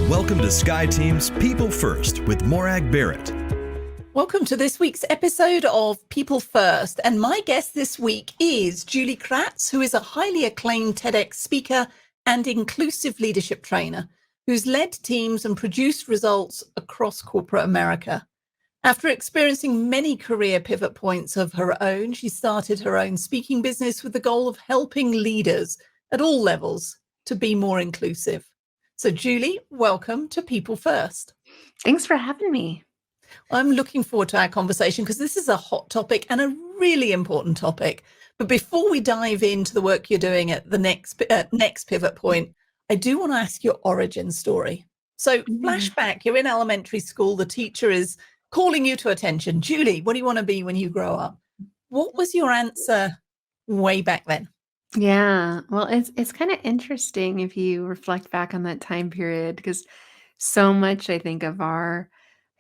Welcome to Sky Team's People First with Morag Barrett. Welcome to this week's episode of People First. And my guest this week is Julie Kratz, who is a highly acclaimed TEDx speaker and inclusive leadership trainer who's led teams and produced results across corporate America. After experiencing many career pivot points of her own, she started her own speaking business with the goal of helping leaders at all levels to be more inclusive. So Julie, welcome to People First. Thanks for having me. I'm looking forward to our conversation because this is a hot topic and a really important topic. But before we dive into the work you're doing at the next pivot point, I do want to ask your origin story. So flashback, you're in elementary school, the teacher is calling you to attention. Julie, what do you want to be when you grow up? What was your answer way back then? Yeah, well, it's kind of interesting if you reflect back on that time period, because so much I think of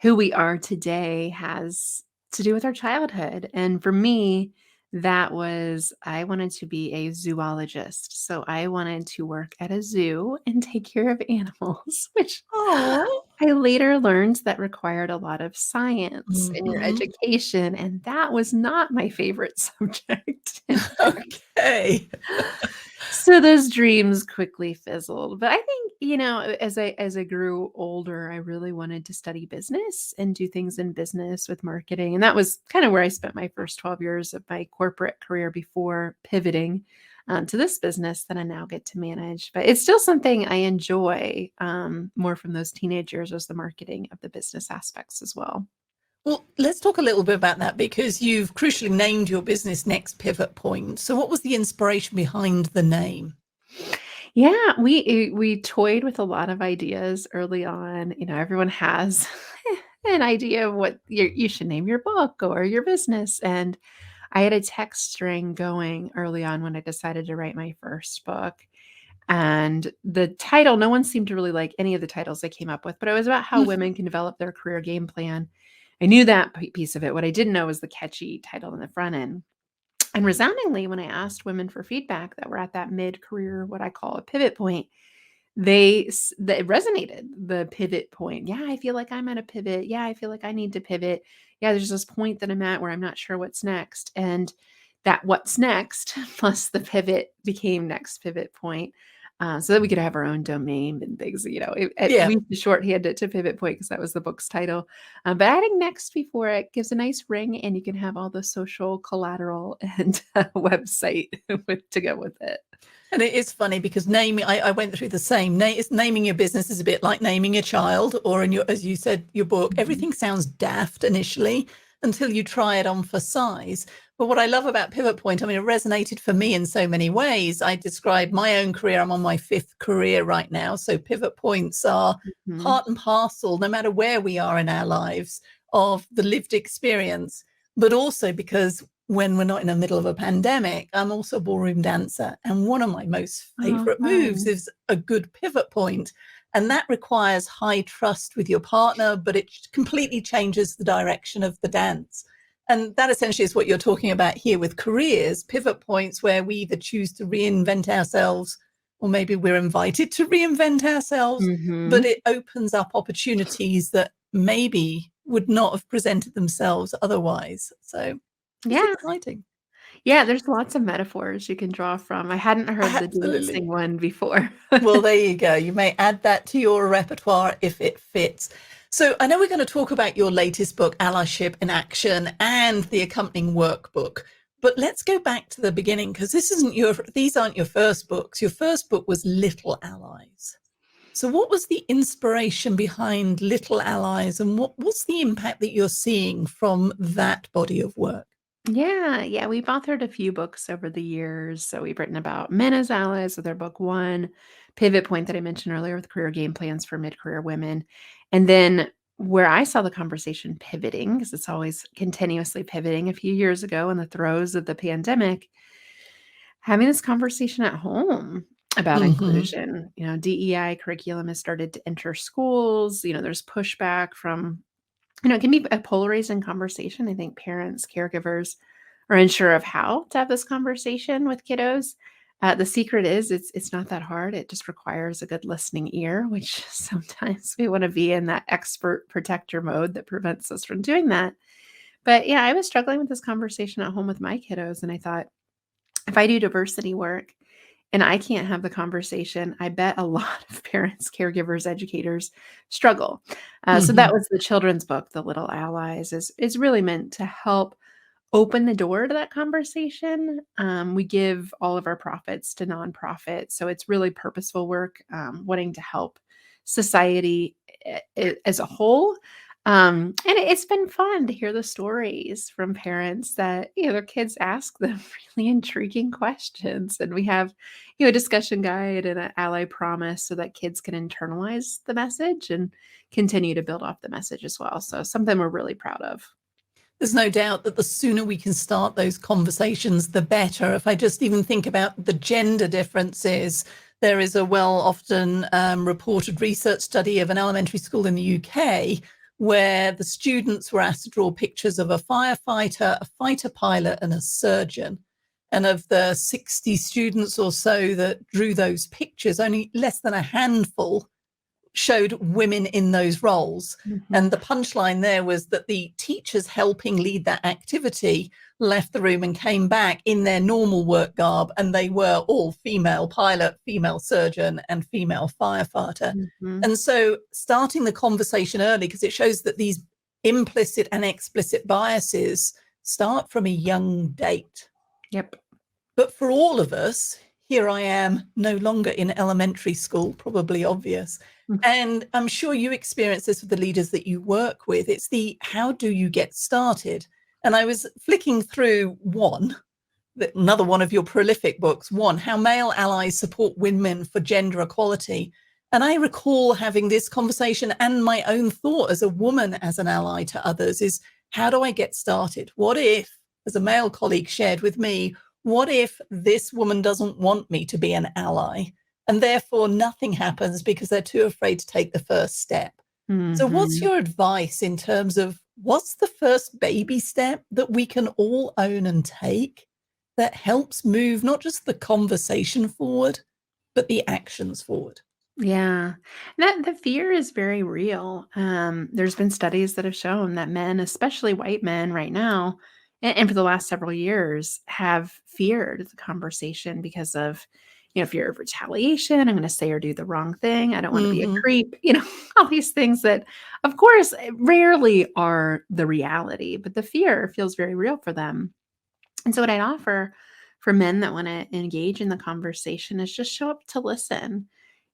who we are today has to do with our childhood. And for me, that was, I wanted to be a zoologist. So I wanted to work at a zoo and take care of animals, which I later learned that required a lot of science in your education. And that was not my favorite subject. Okay. So those dreams quickly fizzled. But I think, as I grew older, I really wanted to study business and do things in business with marketing. And that was kind of where I spent my first 12 years of my corporate career before pivoting to this business that I now get to manage. But it's still something I enjoy more from those teenage years, as the marketing of the business aspects as well. Well, let's talk a little bit about that, because you've crucially named your business Next Pivot Point. So what was the inspiration behind the name? Yeah, we toyed with a lot of ideas early on. Everyone has an idea of what you should name your book or your business. And I had a text string going early on when I decided to write my first book. And the title, no one seemed to really like any of the titles I came up with, but it was about how women can develop their career game plan. I knew that piece of it. What I didn't know was the catchy title in the front end. And resoundingly, when I asked women for feedback that were at that mid-career, what I call a pivot point, they resonated, the pivot point. Yeah, I feel like I'm at a pivot. Yeah, I feel like I need to pivot. Yeah, there's this point that I'm at where I'm not sure what's next. And that what's next plus the pivot became Next Pivot Point. So that we could have our own domain and things, we shorthand it to Pivot Point because that was the book's title. But adding next before it gives a nice ring, and you can have all the social collateral and website to go with it. And it is funny because naming, I went through the same. Naming your business is a bit like naming a child, or as you said, your book. Everything sounds daft initially until you try it on for size. But what I love about Pivot Point, it resonated for me in so many ways. I describe my own career. I'm on my 5th career right now. So pivot points are part and parcel, no matter where we are in our lives, of the lived experience. But also because when we're not in the middle of a pandemic, I'm also a ballroom dancer. And one of my most favorite moves is a good pivot point. And that requires high trust with your partner, but it completely changes the direction of the dance. And that essentially is what you're talking about here with careers, pivot points where we either choose to reinvent ourselves, or maybe we're invited to reinvent ourselves, but it opens up opportunities that maybe would not have presented themselves otherwise. So it's exciting. Yeah, there's lots of metaphors you can draw from. I hadn't heard the dancing one before. Well, there you go. You may add that to your repertoire if it fits. So I know we're going to talk about your latest book, Allyship in Action, and the accompanying workbook. But let's go back to the beginning, because these aren't your first books. Your first book was Little Allies. So what was the inspiration behind Little Allies, and what's the impact that you're seeing from that body of work? Yeah, we've authored a few books over the years. So we've written about men as allies with our book 1, Pivot Point that I mentioned earlier with career game plans for mid-career women. And then where I saw the conversation pivoting, because it's always continuously pivoting, a few years ago in the throes of the pandemic, having this conversation at home about inclusion. DEI curriculum has started to enter schools. There's pushback from, it can be a polarizing conversation. I think parents, caregivers are unsure of how to have this conversation with kiddos. The secret is it's not that hard. It just requires a good listening ear, which sometimes we want to be in that expert protector mode that prevents us from doing that. But yeah, I was struggling with this conversation at home with my kiddos, and I thought, if I do diversity work and I can't have the conversation, I bet a lot of parents, caregivers, educators struggle. So that was the children's book, The Little Allies, is really meant to help open the door to that conversation. We give all of our profits to nonprofits, so it's really purposeful work, wanting to help society as a whole. And it's been fun to hear the stories from parents that, their kids ask them really intriguing questions. And we have, a discussion guide and an ally promise so that kids can internalize the message and continue to build off the message as well. So something we're really proud of. There's no doubt that the sooner we can start those conversations, the better. If I just even think about the gender differences, there is a often reported research study of an elementary school in the UK where the students were asked to draw pictures of a firefighter, a fighter pilot, and a surgeon. And of the 60 students or so that drew those pictures, only less than a handful showed women in those roles. And the punchline there was that the teachers helping lead that activity left the room and came back in their normal work garb, and they were all female pilot, female surgeon, and female firefighter. And so starting the conversation early, because it shows that these implicit and explicit biases start from a young date. Yep. But for all of us, here I am no longer in elementary school, probably obvious. And I'm sure you experience this with the leaders that you work with. It's the, how do you get started? And I was flicking through another one of your prolific books, How Male Allies Support Women for Gender Equality. And I recall having this conversation, and my own thought as a woman, as an ally to others, is how do I get started? What if, as a male colleague shared with me, what if this woman doesn't want me to be an ally? And therefore nothing happens because they're too afraid to take the first step. So what's your advice in terms of what's the first baby step that we can all own and take that helps move not just the conversation forward, but the actions forward? Yeah, that the fear is very real. There's been studies that have shown that men, especially white men right now, and for the last several years, have feared the conversation because of, fear of retaliation. I'm going to say or do the wrong thing. I don't want to be a creep, all these things that, of course, rarely are the reality, but the fear feels very real for them. And so what I offer for men that want to engage in the conversation is just show up to listen.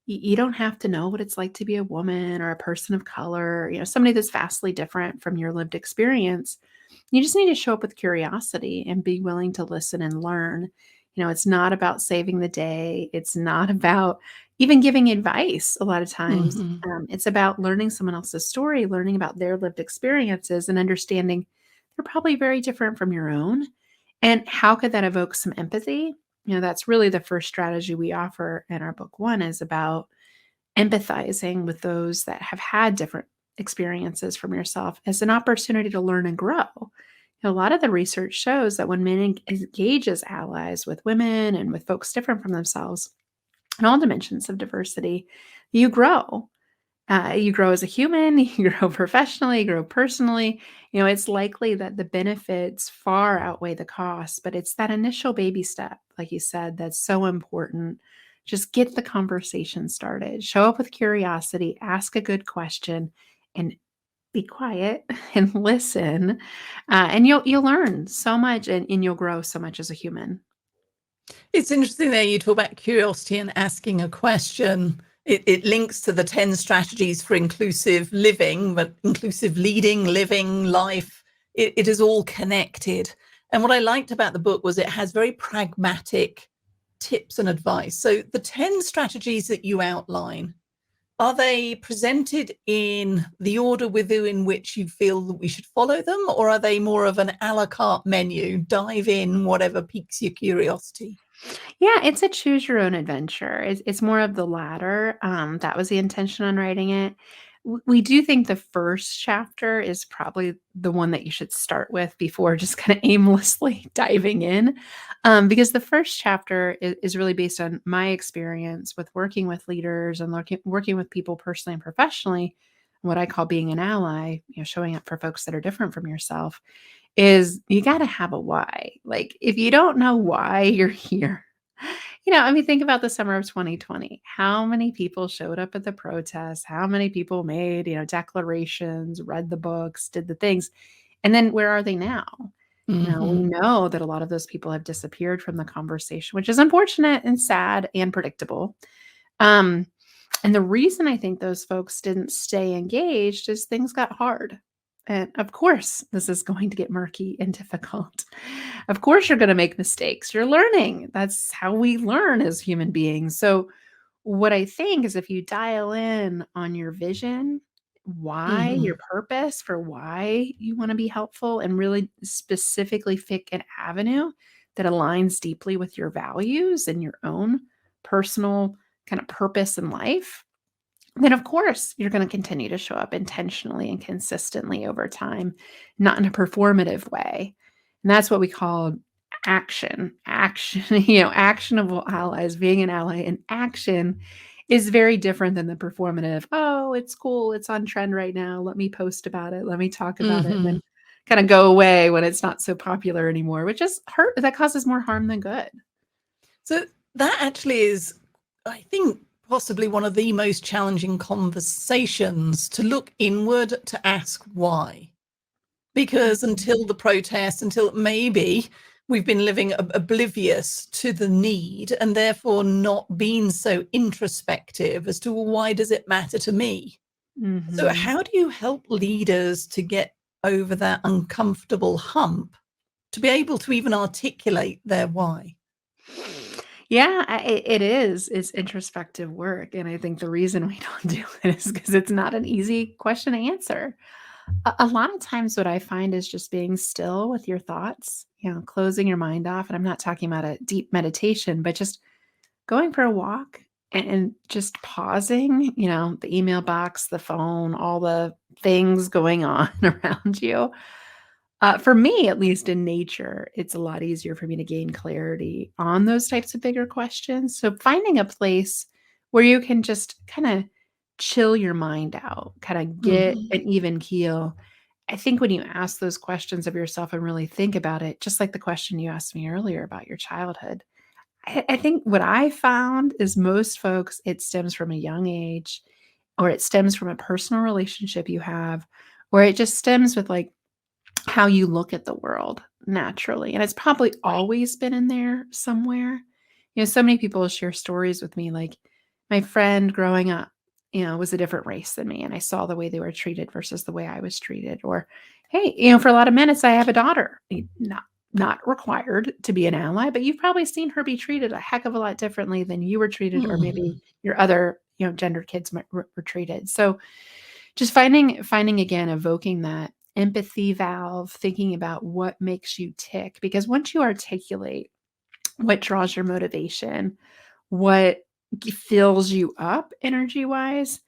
You don't have to know what it's like to be a woman or a person of color, somebody that's vastly different from your lived experience. You just need to show up with curiosity and be willing to listen and learn. It's not about saving the day. It's not about even giving advice a lot of times. It's about learning someone else's story, learning about their lived experiences, and understanding they're probably very different from your own. And how could that evoke some empathy? That's really the first strategy we offer in our book 1 is about empathizing with those that have had different experiences from yourself as an opportunity to learn and grow. A lot of the research shows that when men engage as allies with women and with folks different from themselves in all dimensions of diversity, you grow. You grow as a human, you grow professionally, you grow personally. It's likely that the benefits far outweigh the costs, but it's that initial baby step, like you said, that's so important. Just get the conversation started. Show up with curiosity, ask a good question, and be quiet and listen. And you'll learn so much and you'll grow so much as a human. It's interesting there you talk about curiosity and asking a question. It links to the 10 strategies for inclusive living, but inclusive leading, living, life. It is all connected. And what I liked about the book was it has very pragmatic tips and advice. So the 10 strategies that you outline, are they presented in the order in which you feel that we should follow them, or are they more of an a la carte menu, dive in, whatever piques your curiosity? Yeah, it's a choose your own adventure. It's more of the latter. That was the intention on writing it. we do think the first chapter is probably the one that you should start with before just kind of aimlessly diving in. Because the first chapter is really based on my experience with working with leaders and working with people personally and professionally. What I call being an ally, showing up for folks that are different from yourself, is you got to have a why. Like, if you don't know why you're here, think about the summer of 2020. How many people showed up at the protests? How many people made, declarations, read the books, did the things? And then where are they now? We know that a lot of those people have disappeared from the conversation, which is unfortunate and sad and predictable. And the reason I think those folks didn't stay engaged is things got hard. And of course, this is going to get murky and difficult. Of course, you're going to make mistakes. You're learning. That's how we learn as human beings. So, what I think is if you dial in on your vision, why, your purpose for why you want to be helpful, and really specifically pick an avenue that aligns deeply with your values and your own personal kind of purpose in life, then of course you're going to continue to show up intentionally and consistently over time, not in a performative way. And that's what we call action. Actionable allies. Being an ally in action is very different than the performative. Oh, it's cool. It's on trend right now. Let me post about it. Let me talk about it. And then kind of go away when it's not so popular anymore, which is that causes more harm than good. So that actually is, I think, possibly one of the most challenging conversations, to look inward, to ask why. Because until the protest, until maybe we've been living oblivious to the need, and therefore not been so introspective as to, well, why does it matter to me? So how do you help leaders to get over that uncomfortable hump, to be able to even articulate their why? Yeah, it is. It's introspective work. And I think the reason we don't do it is because it's not an easy question to answer. A lot of times what I find is just being still with your thoughts, closing your mind off. And I'm not talking about a deep meditation, but just going for a walk and just pausing, the email box, the phone, all the things going on around you. For me, at least in nature, it's a lot easier for me to gain clarity on those types of bigger questions. So finding a place where you can just kind of chill your mind out, kind of get an even keel. I think when you ask those questions of yourself and really think about it, just like the question you asked me earlier about your childhood, I think what I found is most folks, it stems from a young age, or it stems from a personal relationship you have, or it just stems with like how you look at the world naturally. And it's probably always been in there somewhere. So many people share stories with me, like my friend growing up, was a different race than me. And I saw the way they were treated versus the way I was treated. Or, hey, for a lot of men, it's, I have a daughter, not required to be an ally, but you've probably seen her be treated a heck of a lot differently than you were treated, or maybe your other, gendered kids were treated. So just finding again, evoking that empathy valve, thinking about what makes you tick. Because once you articulate what draws your motivation, what fills you up energy-wise,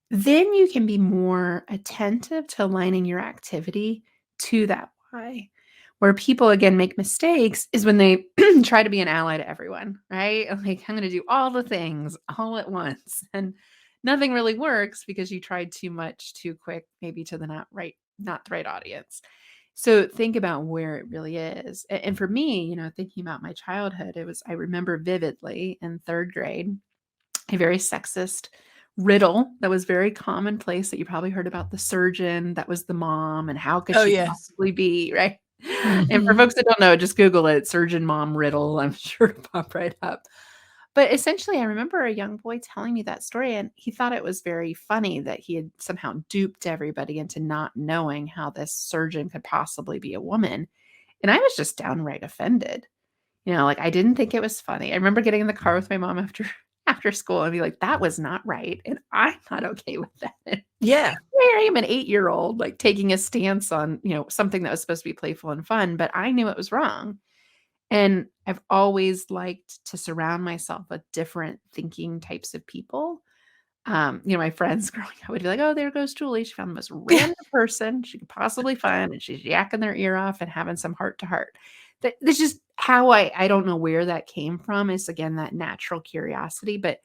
then you can be more attentive to aligning your activity to that why. Where people, again, make mistakes is when they try to be an ally to everyone, right? Like, I'm going to do all the things all at once. And nothing really works because you tried too much too quick, maybe to the not the right audience. So think about where it really is. And for me, thinking about my childhood, I remember vividly in third grade, a very sexist riddle that was very commonplace that you probably heard about: the surgeon that was the mom, and how could Oh, she yes. possibly be, right? And for folks that don't know, just Google it, surgeon mom riddle. I'm sure it'll pop right up. But essentially, I remember a young boy telling me that story, and he thought it was very funny that he had somehow duped everybody into not knowing how this surgeon could possibly be a woman. And I was just downright offended. Like, I didn't think it was funny. I remember getting in the car with my mom after school and be like, that was not right. And I'm not okay with that. Yeah. Here I am, an 8-year-old, like taking a stance on, something that was supposed to be playful and fun, but I knew it was wrong. And I've always liked to surround myself with different thinking types of people. My friends growing up would be like, "Oh, there goes Julie. She found the most random person she could possibly find, and she's yakking their ear off and having some heart to heart." That's just how I don't know where that came from. It's again that natural curiosity, but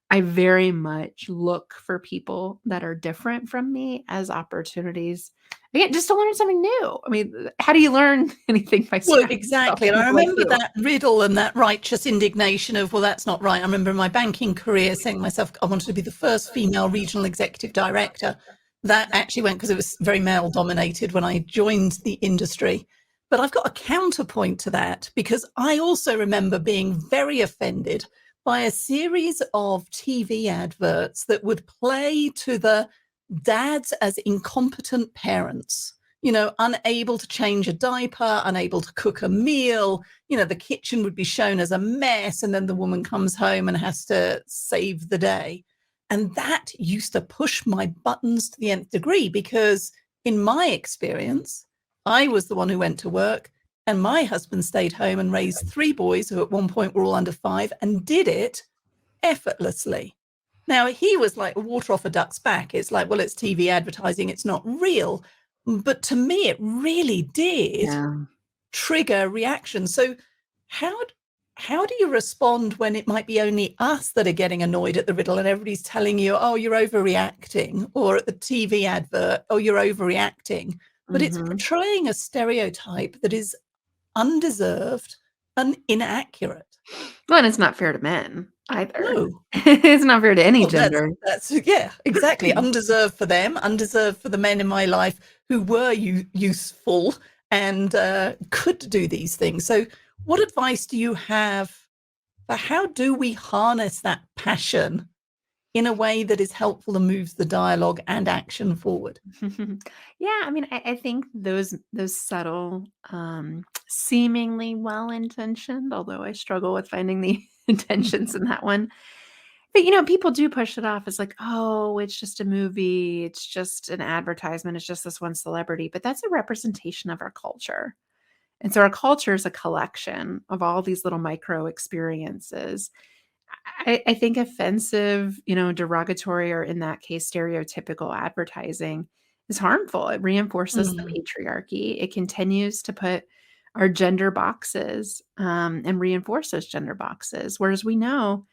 I very much look for people that are different from me as opportunities. Again, just to learn something new. I mean, how do you learn anything by Well, surrounding yourself exactly. with And I people like remember you? that riddle and that righteous indignation of, well, that's not right. I remember in my banking career saying to myself, I wanted to be the first female regional executive director. That actually went because it was very male dominated when I joined the industry. But I've got a counterpoint to that because I also remember being very offended by a series of TV adverts that would play to the dads as incompetent parents, unable to change a diaper, unable to cook a meal. The kitchen would be shown as a mess, and then the woman comes home and has to save the day. And that used to push my buttons to the nth degree because, in my experience, I was the one who went to work, and my husband stayed home and raised 3 boys who at one point were all under 5 and did it effortlessly. Now, he was like water off a duck's back. It's like, well, it's TV advertising, it's not real. But to me, it really did Yeah. trigger reaction. So how do you respond when it might be only us that are getting annoyed at the riddle and everybody's telling you, oh, you're overreacting, or at the TV advert, oh, you're overreacting, but it's Mhm. portraying a stereotype that is undeserved and inaccurate? Well, and it's not fair to men either. No. It's not fair to any Well, gender. that's yeah, exactly. Undeserved for them, undeserved for the men in my life who were useful and could do these things. So, what advice do you have for how do we harness that passion in a way that is helpful and moves the dialogue and action forward? Yeah, I mean, I think those subtle, seemingly well-intentioned, although I struggle with finding the intentions in that one. But, people do push it off as like, "Oh, it's just a movie. It's just an advertisement. It's just this one celebrity." But that's a representation of our culture. And so our culture is a collection of all these little micro experiences. I think offensive, derogatory, or in that case, stereotypical advertising is harmful. It reinforces the Mm, patriarchy. It continues to put our gender boxes and reinforce those gender boxes. Whereas we know,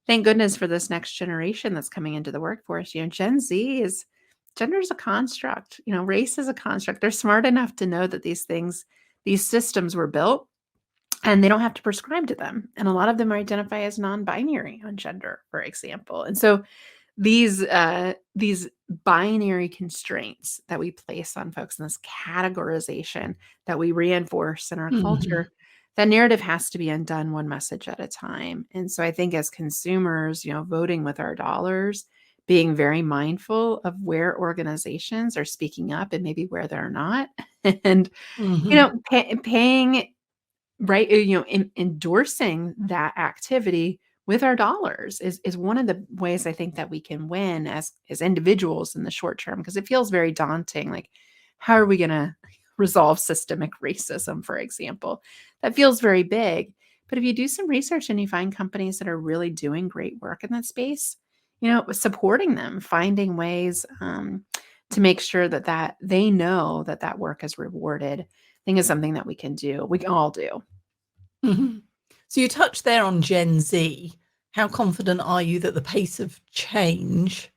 thank goodness for this next generation that's coming into the workforce, Gen Z is gender is a construct, race is a construct. They're smart enough to know that these systems were built and they don't have to prescribe to them. And a lot of them identify as non-binary on gender, for example. And so these binary constraints that we place on folks and this categorization that we reinforce in our mhm, culture, that narrative has to be undone one message at a time. And so I think as consumers, voting with our dollars, being very mindful of where organizations are speaking up and maybe where they're not, and mhm, paying right, endorsing that activity with our dollars is one of the ways I think that we can win as individuals in the short term, because it feels very daunting. Like, how are we gonna resolve systemic racism, for example? That feels very big. But if you do some research and you find companies that are really doing great work in that space, supporting them, finding ways to make sure that they know that work is rewarded, I think is something that we can do. We can all do. mhm. So you touched there on Gen Z. How confident are you that the pace of change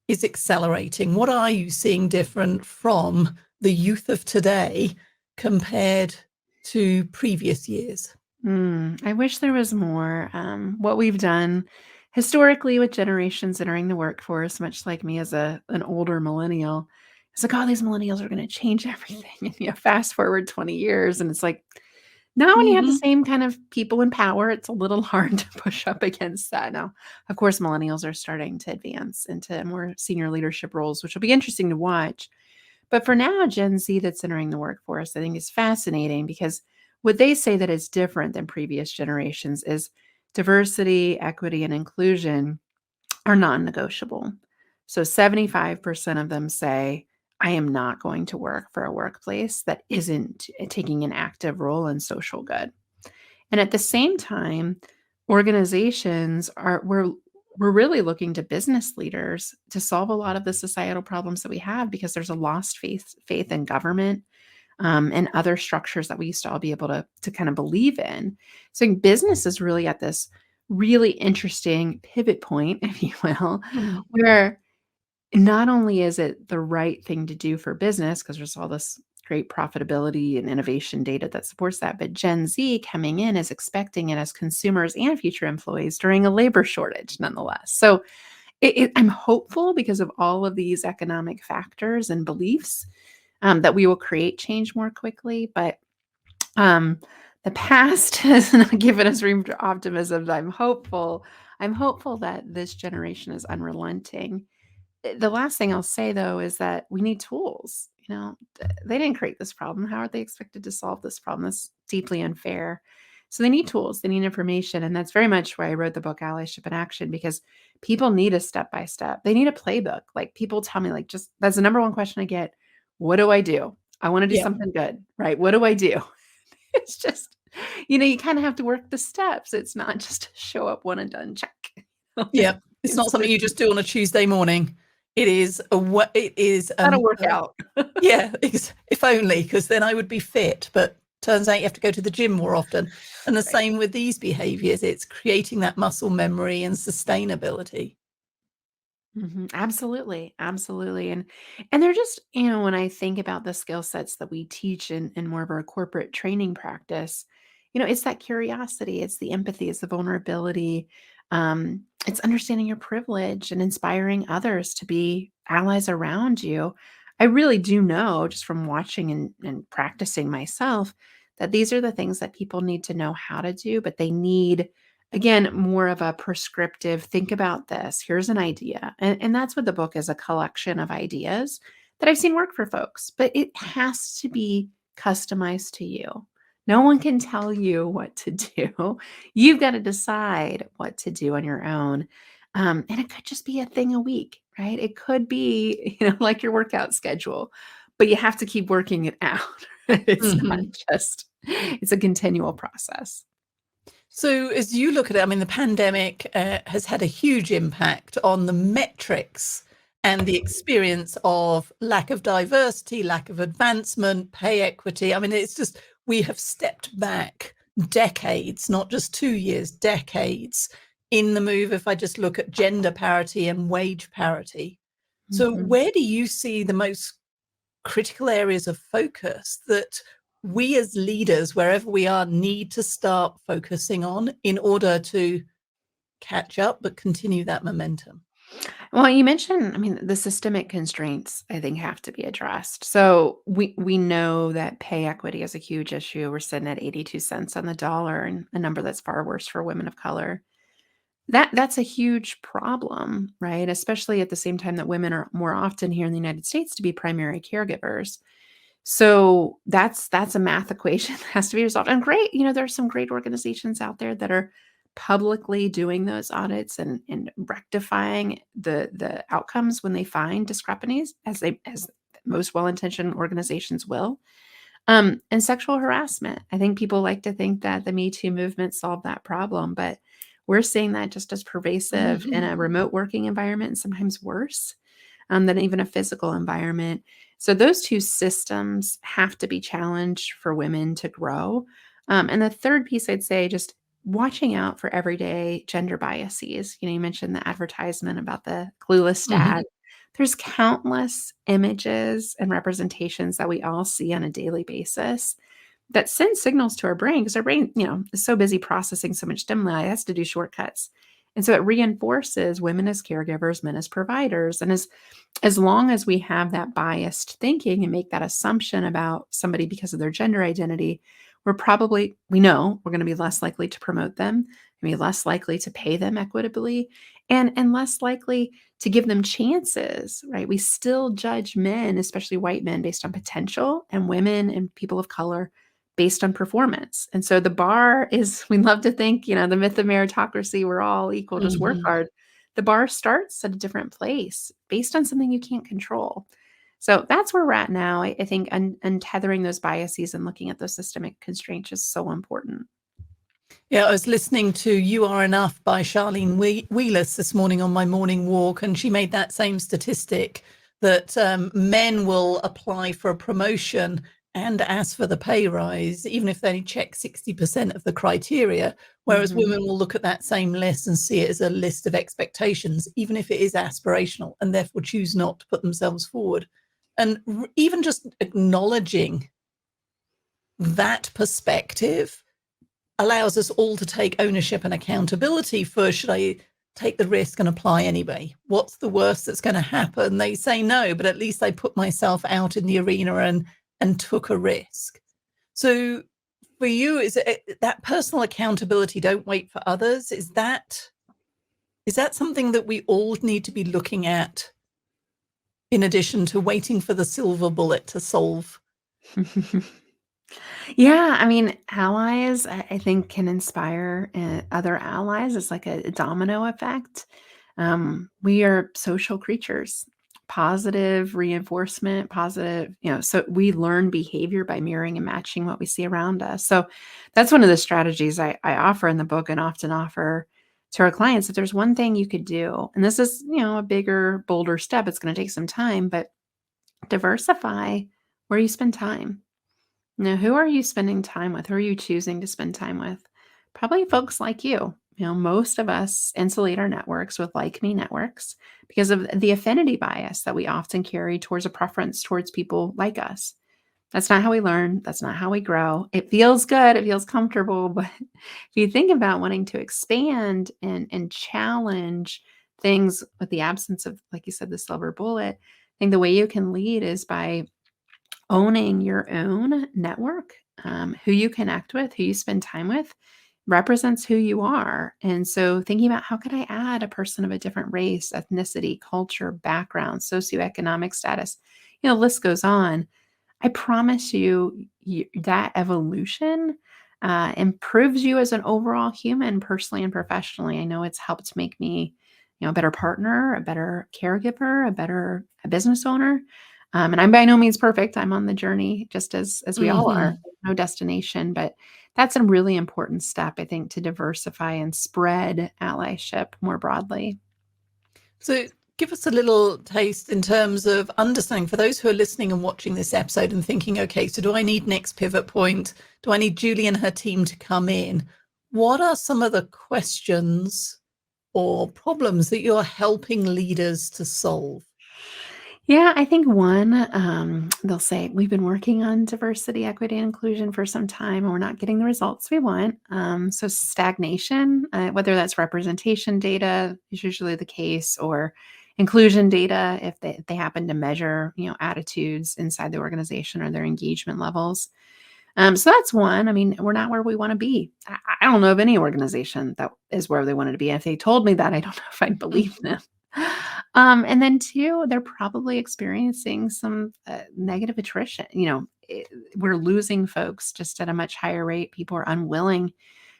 is accelerating? What are you seeing different from the youth of today compared to previous years? I wish there was more. What we've done historically with generations entering the workforce, much like me as an older millennial, it's like, oh, these millennials are going to change everything. And fast forward 20 years, and it's like, now when you have the Mhm, same kind of people in power, it's a little hard to push up against that. Now, of course, millennials are starting to advance into more senior leadership roles, which will be interesting to watch. But for now, Gen Z that's entering the workforce, I think is fascinating because what they say that is different than previous generations is diversity, equity, and inclusion are non-negotiable. So 75% of them say, I am not going to work for a workplace that isn't taking an active role in social good. And at the same time, organizations are we're we're really looking to business leaders to solve a lot of the societal problems that we have because there's a lost faith in government and other structures that we used to all be able to kind of believe in. So I think business is really at this really interesting pivot point, if you will, Mm. where not only is it the right thing to do for business, because there's all this great profitability and innovation data that supports that, but Gen Z coming in is expecting it as consumers and future employees during a labor shortage, nonetheless. So I'm hopeful because of all of these economic factors and beliefs that we will create change more quickly. But the past has not given us room for optimism. I'm hopeful. I'm hopeful that this generation is unrelenting. The last thing I'll say, though, is that we need tools. They didn't create this problem. How are they expected to solve this problem? That's deeply unfair. So they need tools, they need information. And that's very much why I wrote the book, Allyship in Action, because people need a step-by-step. They need a playbook. Like people tell me, like, just that's the number one question I get. What do I do? I want to do Yeah. something good, right? What do I do? It's just, you kind of have to work the steps. It's not just show up one and done, check. Yeah. It's not something you just do on a Tuesday morning. It is That'll work out. Yeah, if only, because then I would be fit. But turns out you have to go to the gym more often. And the same with these behaviors. It's creating that muscle memory and sustainability. Absolutely. Absolutely. And they're just, when I think about the skill sets that we teach in more of our corporate training practice, it's that curiosity, it's the empathy, it's the vulnerability, it's understanding your privilege and inspiring others to be allies around you. I really do know just from watching and practicing myself that these are the things that people need to know how to do, but they need, again, more of a prescriptive, think about this, here's an idea. And that's what the book is, a collection of ideas that I've seen work for folks, but it has to be customized to you. No one can tell you what to do. You've got to decide what to do on your own. And it could just be a thing a week, right? It could be, like your workout schedule, but you have to keep working it out. It's not just, it's a continual process. So as you look at it, I mean, the pandemic has had a huge impact on the metrics and the experience of lack of diversity, lack of advancement, pay equity. I mean, it's just, we have stepped back decades, not just 2 years, decades in the move. If I just look at gender parity and wage parity. So where do you see the most critical areas of focus that we as leaders, wherever we are, need to start focusing on in order to catch up, but continue that momentum? Well, you mentioned, I mean, the systemic constraints, I think, have to be addressed. So we know that pay equity is a huge issue. We're sitting at 82 cents on the dollar, and a number that's far worse for women of color. That's a huge problem, right? Especially at the same time that women are more often here in the United States to be primary caregivers. So that's a math equation that has to be resolved. And great, there are some great organizations out there that are publicly doing those audits and rectifying the outcomes when they find discrepancies, as most well-intentioned organizations will. And sexual harassment. I think people like to think that the Me Too movement solved that problem, but we're seeing that just as pervasive in a remote working environment and sometimes worse than even a physical environment. So those two systems have to be challenged for women to grow. And the third piece, I'd say, just watching out for everyday gender biases. You mentioned the advertisement about the clueless dad. There's countless images and representations that we all see on a daily basis that send signals to our brain because our brain, is so busy processing so much stimuli, it has to do shortcuts. And so it reinforces women as caregivers, men as providers. And as long as we have that biased thinking and make that assumption about somebody because of their gender identity, we know we're going to be less likely to promote them, be less likely to pay them equitably, and less likely to give them chances, right? We still judge men, especially white men, based on potential, and women and people of color based on performance. And so the bar is, we love to think, the myth of meritocracy, we're all equal, just work hard. The bar starts at a different place based on something you can't control. So that's where we're at now. I think untethering those biases and looking at those systemic constraints is so important. Yeah, I was listening to You Are Enough by Charlene Wheelis this morning on my morning walk, and she made that same statistic that men will apply for a promotion and ask for the pay rise, even if they only check 60% of the criteria, whereas Mhm. women will look at that same list and see it as a list of expectations, even if it is aspirational, and therefore choose not to put themselves forward. And even just acknowledging that perspective allows us all to take ownership and accountability for, should I take the risk and apply anyway? What's the worst that's going to happen? They say no, but at least I put myself out in the arena and took a risk. So for you, is it that personal accountability, don't wait for others? Is that something that we all need to be looking at in addition to waiting for the silver bullet to solve? Yeah, I mean, allies, I think can inspire other allies. It's like a domino effect. We are social creatures, positive reinforcement, positive, so we learn behavior by mirroring and matching what we see around us. So that's one of the strategies I offer in the book and often offer to our clients. If there's one thing you could do, and this is, a bigger, bolder step, it's going to take some time, but diversify where you spend time. Now, who are you spending time with? Who are you choosing to spend time with? Probably folks like you. Most of us insulate our networks with like me networks because of the affinity bias that we often carry towards a preference towards people like us. That's not how we learn. That's not how we grow. It feels good. It feels comfortable. But if you think about wanting to expand and challenge things with the absence of, like you said, the silver bullet, I think the way you can lead is by owning your own network, who you connect with, who you spend time with, represents who you are. And so thinking about how could I add a person of a different race, ethnicity, culture, background, socioeconomic status, list goes on. I promise you, that evolution improves you as an overall human, personally and professionally. I know it's helped make me, a better partner, a better caregiver, a business owner. And I'm by no means perfect. I'm on the journey, just as we all are. Mhm. No destination, but that's a really important step, I think, to diversify and spread allyship more broadly. So give us a little taste in terms of understanding for those who are listening and watching this episode and thinking, okay, so do I need next pivot point? Do I need Julie and her team to come in? What are some of the questions or problems that you're helping leaders to solve? Yeah, I think one, they'll say, we've been working on diversity, equity, and inclusion for some time, and we're not getting the results we want. So stagnation, whether that's representation data is usually the case, or inclusion data, if they happen to measure, attitudes inside the organization or their engagement levels. So that's one. I mean, we're not where we want to be. I don't know of any organization that is where they wanted to be. And if they told me that, I don't know if I'd believe them. And then two, they're probably experiencing some negative attrition. We're losing folks just at a much higher rate. People are unwilling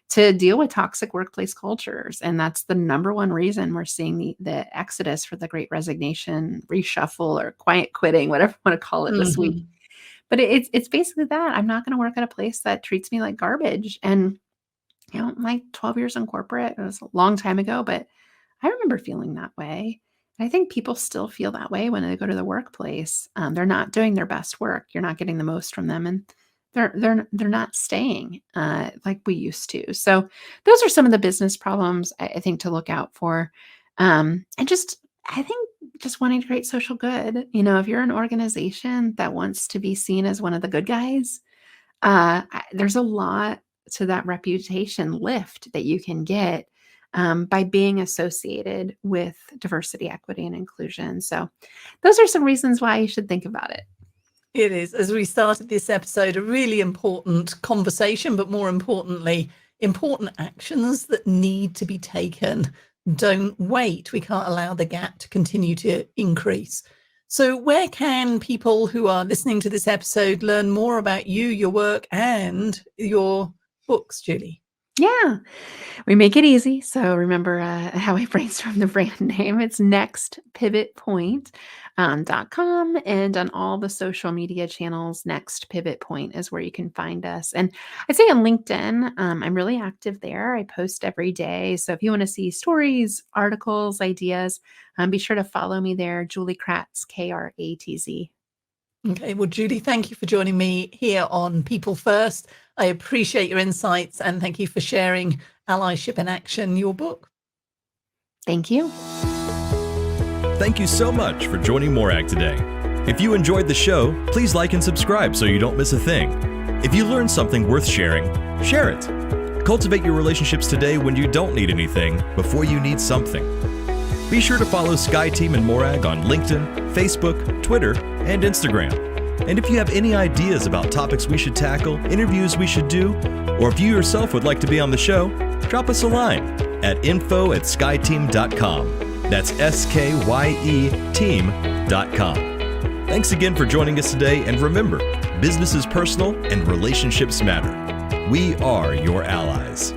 to deal with toxic workplace cultures. And that's the number one reason we're seeing the exodus for the great resignation, reshuffle, or quiet quitting, whatever you want to call it this week. Mhm. But it's basically that. I'm not gonna work at a place that treats me like garbage. And, my 12 years in corporate, it was a long time ago, but I remember feeling that way. And I think people still feel that way when they go to the workplace. They're not doing their best work. You're not getting the most from them, and they're not staying, like we used to. So those are some of the business problems I think to look out for. And I think just wanting to create social good. If you're an organization that wants to be seen as one of the good guys, there's a lot to that reputation lift that you can get by being associated with diversity, equity, and inclusion. So those are some reasons why you should think about it. It is, as we started this episode, a really important conversation, but more importantly, important actions that need to be taken. Don't wait. We can't allow the gap to continue to increase. So where can people who are listening to this episode learn more about you, your work, and your books, Julie? Yeah, we make it easy. So remember how I brainstormed the brand name. It's nextpivotpoint.com, and on all the social media channels, Next Pivot Point is where you can find us. And I'd say on LinkedIn, I'm really active there. I post every day. So if you want to see stories, articles, ideas, be sure to follow me there, Julie Kratz, Kratz. Okay, well, Julie, thank you for joining me here on People First. I appreciate your insights and thank you for sharing Allyship in Action, your book. Thank you. Thank you so much for joining Morag today. If you enjoyed the show, please like and subscribe so you don't miss a thing. If you learned something worth sharing, share it. Cultivate your relationships today when you don't need anything before you need something. Be sure to follow Sky Team and Morag on LinkedIn, Facebook, Twitter, and Instagram. And if you have any ideas about topics we should tackle, interviews we should do, or if you yourself would like to be on the show, drop us a line at info@skyeteam.com. That's SKYE team.com. Thanks again for joining us today, and remember, business is personal and relationships matter. We are your allies.